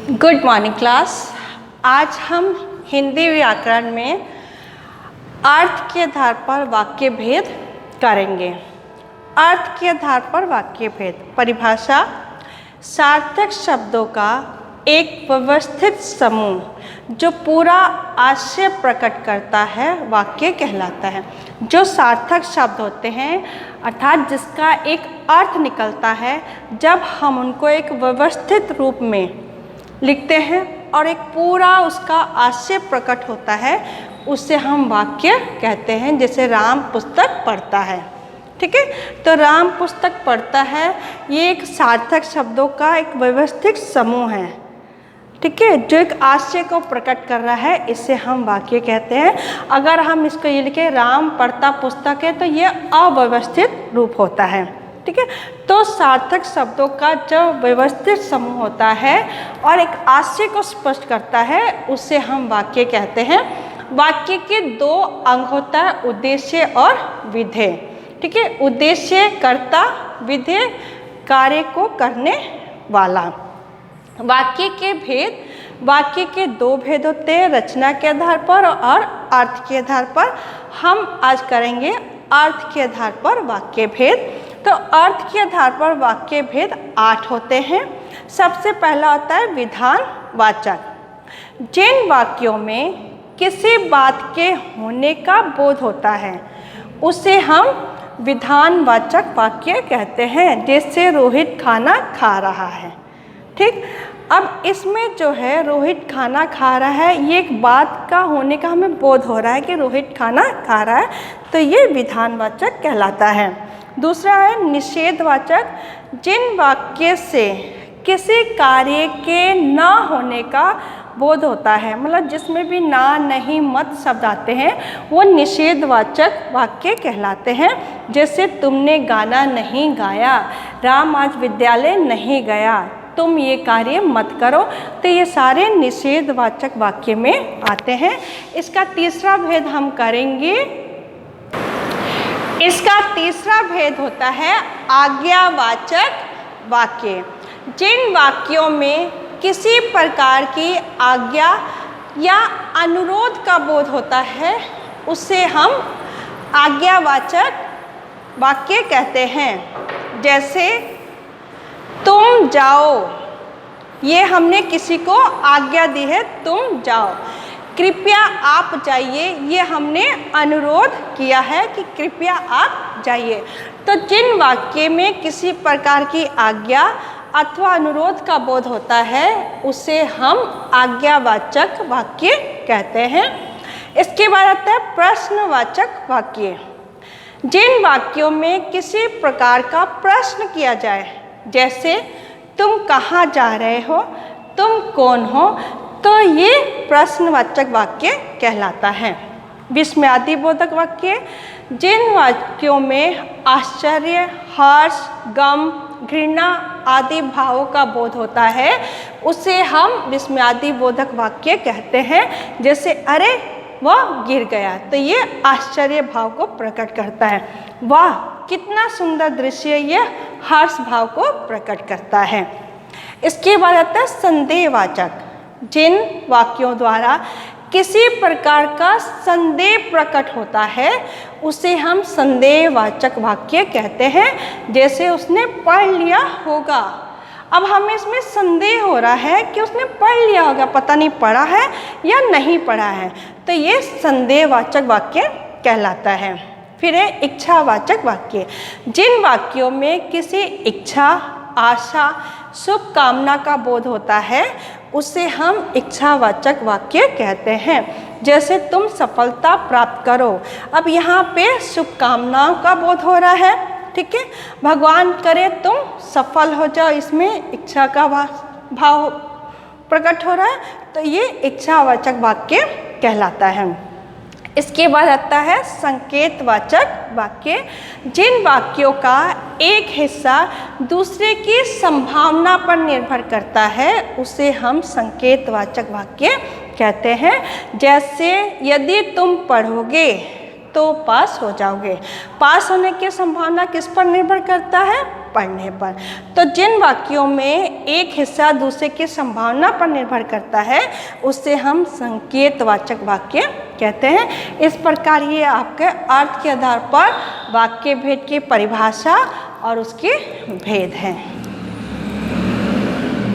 Good morning class. आज हम हिंदी व्याकरण में अर्थ के आधार पर वाक्य भेद करेंगे। अर्थ के आधार पर वाक्य भेद परिभाषा: सार्थक शब्दों का एक व्यवस्थित समूह जो पूरा आशय प्रकट करता है वाक्य कहलाता है। जो सार्थक शब्द होते हैं अर्थात जिसका एक अर्थ निकलता है, जब हम उनको एक व्यवस्थित रूप में लिखते हैं और एक पूरा उसका आशय प्रकट होता है, उससे हम वाक्य कहते हैं। जैसे राम पुस्तक पढ़ता है, ठीक है, तो राम पुस्तक पढ़ता है, ये एक सार्थक शब्दों का एक व्यवस्थित समूह है, ठीक है, जो एक आशय को प्रकट कर रहा है, इससे हम वाक्य कहते हैं। अगर हम इसको ये लिखें राम पढ़ता पुस्तक है, तो ये अव्यवस्थित रूप होता है, ठीक है। तो सार्थक शब्दों का जो व्यवस्थित समूह होता है और एक आशय को स्पष्ट करता है, उससे हम वाक्य कहते हैं। वाक्य के दो अंग होता है, उद्देश्य और विधेय, ठीक है। उद्देश्य कर्ता, विधेय कार्य को करने वाला। वाक्य के भेद: वाक्य के दो भेद होते हैं, रचना के आधार पर और अर्थ के आधार पर। हम आज करेंगे अर्थ के आधार पर वाक्य भेद। तो अर्थ के आधार पर वाक्य भेद 8 होते हैं। सबसे पहला होता है विधानवाचक। जिन वाक्यों में किसी बात के होने का बोध होता है, उसे हम विधानवाचक वाक्य कहते हैं। जैसे रोहित खाना खा रहा है, ठीक। अब इसमें जो है रोहित खाना खा रहा है, ये एक बात का होने का हमें बोध हो रहा है कि रोहित खाना खा रहा है, तो ये विधानवाचक कहलाता है। दूसरा है निषेधवाचक। जिन वाक्य से किसी कार्य के न होने का बोध होता है, मतलब जिसमें भी ना, नहीं, मत शब्द आते हैं, वो निषेधवाचक वाक्य कहलाते हैं। जैसे तुमने गाना नहीं गाया, राम आज विद्यालय नहीं गया, तुम ये कार्य मत करो। तो ये सारे निषेधवाचक वाक्य में आते हैं। इसका तीसरा भेद हम करेंगे। इसका तीसरा भेद होता है आज्ञावाचक वाक्य। जिन वाक्यों में किसी प्रकार की आज्ञा या अनुरोध का बोध होता है, उसे हम आज्ञावाचक वाक्य कहते हैं। जैसे तुम जाओ, ये हमने किसी को आज्ञा दी है, तुम जाओ। कृपया आप जाइए, ये हमने अनुरोध किया है कि कृपया आप जाइए। तो जिन वाक्य में किसी प्रकार की आज्ञा अथवा अनुरोध का बोध होता है, उसे हम आज्ञावाचक वाक्य कहते हैं। इसके बाद आता है प्रश्नवाचक वाक्य। जिन वाक्यों में किसी प्रकार का प्रश्न किया जाए, जैसे तुम कहाँ जा रहे हो, तुम कौन हो, तो ये प्रश्नवाचक वाक्य कहलाता है। विस्मयादिबोधक वाक्य: जिन वाक्यों में आश्चर्य, हर्ष, गम, घृणा आदि भावों का बोध होता है, उसे हम विस्मयादिबोधक वाक्य कहते हैं। जैसे अरे वह गिर गया, तो ये आश्चर्य भाव को प्रकट करता है। वाह कितना सुंदर दृश्य, ये हर्ष भाव को प्रकट करता है। इसके बाद आता है संदेहवाचक। जिन वाक्यों द्वारा किसी प्रकार का संदेह प्रकट होता है, उसे हम संदेहवाचक वाक्य कहते हैं। जैसे उसने पढ़ लिया होगा, अब हमें इसमें संदेह हो रहा है कि उसने पढ़ लिया होगा, पता नहीं पढ़ा है या नहीं पढ़ा है, तो ये संदेहवाचक वाक्य कहलाता है। फिर है इच्छावाचक वाक्य। जिन वाक्यों में किसी इच्छा, आशा, शुभ कामना का बोध होता है, उसे हम इच्छावाचक वाक्य कहते हैं। जैसे तुम सफलता प्राप्त करो, अब यहाँ पे शुभकामनाओं का बोध हो रहा है, ठीक है, भगवान करे तुम सफल हो जाओ, इसमें इच्छा का भाव प्रकट हो रहा है, तो ये इच्छावाचक वाक्य कहलाता है। इसके बाद आता है संकेतवाचक वाक्य। जिन वाक्यों का एक हिस्सा दूसरे की संभावना पर निर्भर करता है, उसे हम संकेतवाचक वाक्य कहते हैं। जैसे यदि तुम पढ़ोगे तो पास हो जाओगे। पास होने की संभावना किस पर निर्भर करता है? पढ़ने पर। तो जिन वाक्यों में एक हिस्सा दूसरे की संभावना पर निर्भर करता है उससे हम संकेतवाचक वाक्य कहते हैं। इस प्रकार ये आपके अर्थ के आधार पर वाक्य भेद की परिभाषा और उसके भेद हैं।